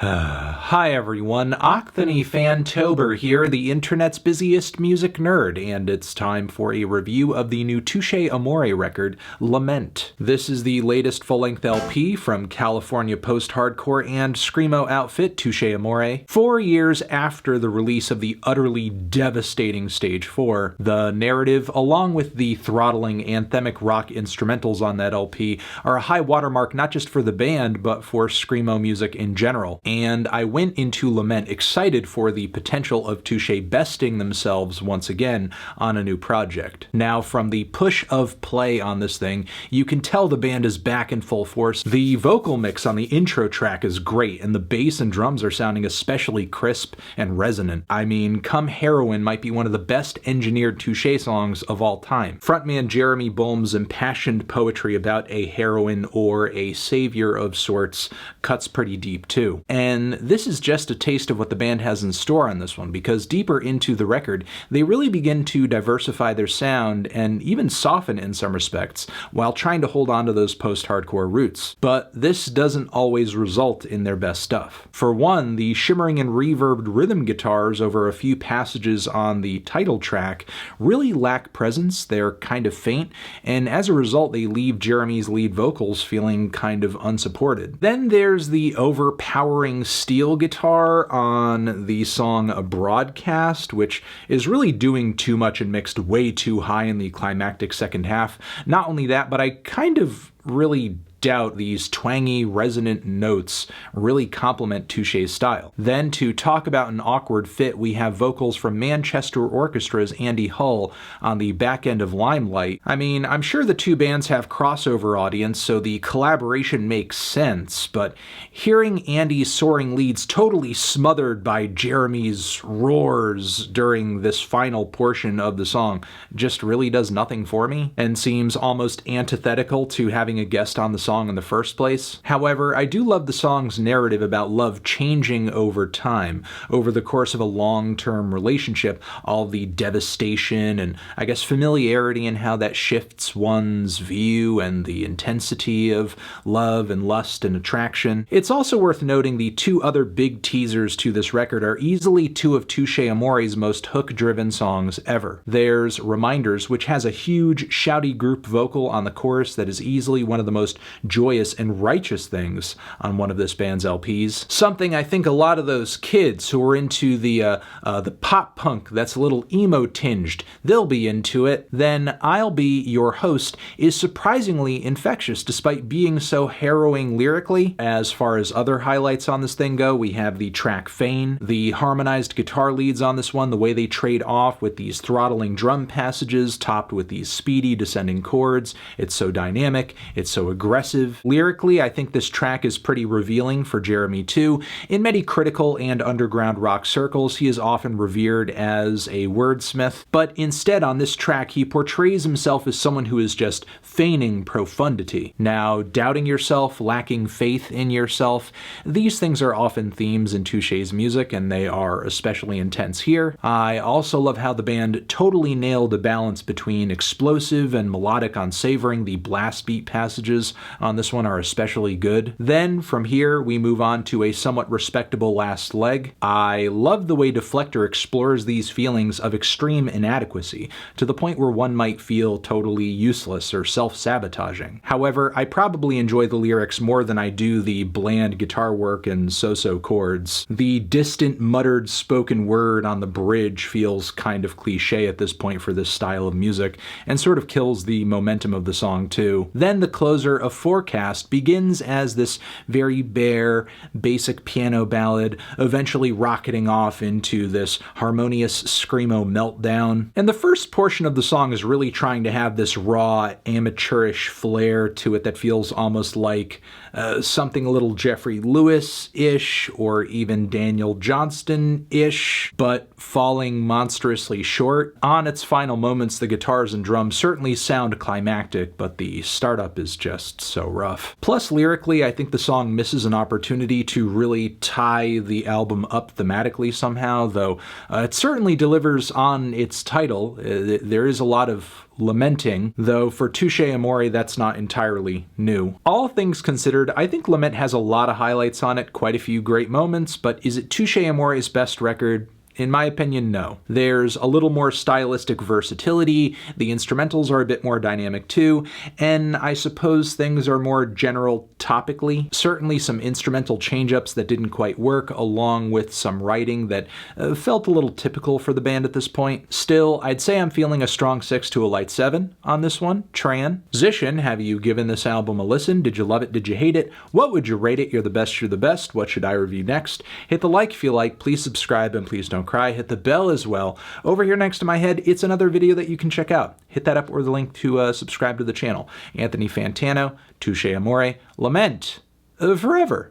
Hi everyone, Octhony Fantober here, the internet's busiest music nerd, and it's time for a review of the new Touché Amoré record, Lament. This is the latest full-length LP from California post-hardcore and screamo outfit Touché Amoré. 4 years after the release of the utterly devastating Stage 4, the narrative, along with the throttling anthemic rock instrumentals on that LP, are a high watermark not just for the band, but for screamo music in general. And I went into Lament excited for the potential of Touché besting themselves once again on a new project. Now, from the push of play on this thing, you can tell the band is back in full force. The vocal mix on the intro track is great, and the bass and drums are sounding especially crisp and resonant. I mean, Come Heroine might be one of the best engineered Touché songs of all time. Frontman Jeremy Bolm's impassioned poetry about a heroine or a savior of sorts cuts pretty deep too. And this is just a taste of what the band has in store on this one, because deeper into the record, they really begin to diversify their sound and even soften in some respects, while trying to hold on to those post-hardcore roots. But this doesn't always result in their best stuff. For one, the shimmering and reverbed rhythm guitars over a few passages on the title track really lack presence, they're kind of faint, and as a result they leave Jeremy's lead vocals feeling kind of unsupported. Then there's the overpowering steel guitar on the song A Broadcast, which is really doing too much and mixed way too high in the climactic second half. Not only that, but I kind of really doubt these twangy, resonant notes really complement Touché's style. Then, to talk about an awkward fit, we have vocals from Manchester Orchestra's Andy Hull on the back end of Limelight. I mean, I'm sure the two bands have crossover audience, so the collaboration makes sense, but hearing Andy's soaring leads totally smothered by Jeremy's roars during this final portion of the song just really does nothing for me, and seems almost antithetical to having a guest on the song in the first place. However, I do love the song's narrative about love changing over time, over the course of a long-term relationship, all the devastation and I guess familiarity and how that shifts one's view and the intensity of love and lust and attraction. It's also worth noting the two other big teasers to this record are easily two of Touché Amoré's most hook-driven songs ever. There's Reminders, which has a huge, shouty group vocal on the chorus that is easily one of the most joyous and righteous things on one of this band's LPs. Something I think a lot of those kids who are into the pop punk that's a little emo tinged, they'll be into it. Then I'll Be Your Host is surprisingly infectious despite being so harrowing lyrically. As far as other highlights on this thing go, we have the track FEIGN, the harmonized guitar leads on this one, the way they trade off with these throttling drum passages topped with these speedy descending chords. It's so dynamic, it's so aggressive. Lyrically, I think this track is pretty revealing for Jeremy too. In many critical and underground rock circles, he is often revered as a wordsmith, but instead on this track he portrays himself as someone who is just feigning profundity. Now, doubting yourself, lacking faith in yourself, these things are often themes in Touché's music, and they are especially intense here. I also love how the band totally nailed a balance between explosive and melodic on Savoring. The blast beat passages on this one are especially good. Then, from here, we move on to a somewhat respectable last leg. I love the way Deflector explores these feelings of extreme inadequacy, to the point where one might feel totally useless or self-sabotaging. However, I probably enjoy the lyrics more than I do the bland guitar work and so-so chords. The distant, muttered spoken word on the bridge feels kind of cliche at this point for this style of music, and sort of kills the momentum of the song too. Then the closer of Forecast begins as this very bare, basic piano ballad, eventually rocketing off into this harmonious screamo meltdown. And the first portion of the song is really trying to have this raw, amateurish flair to it that feels almost like something a little Jeffrey Lewis-ish, or even Daniel Johnston-ish, but falling monstrously short. On its final moments, the guitars and drums certainly sound climactic, but the startup is just so so rough. Plus, lyrically, I think the song misses an opportunity to really tie the album up thematically somehow, though it certainly delivers on its title. There is a lot of lamenting, though for Touché Amoré that's not entirely new. All things considered, I think Lament has a lot of highlights on it, quite a few great moments, but is it Touché Amoré's best record? In my opinion, no. There's a little more stylistic versatility, the instrumentals are a bit more dynamic too, and I suppose things are more general topically. Certainly some instrumental change-ups that didn't quite work, along with some writing that felt a little typical for the band at this point. Still, I'd say I'm feeling a strong 6 to a light 7 on this one. Tran. Zishin, have you given this album a listen? Did you love it? Did you hate it? What would you rate it? You're the best, you're the best. What should I review next? Hit the like if you like, please subscribe, and please don't cry. Hit the bell as well. Over here next to my head, it's another video that you can check out. Hit that up or the link to subscribe to the channel. Anthony Fantano, Touché Amoré, Lament, forever.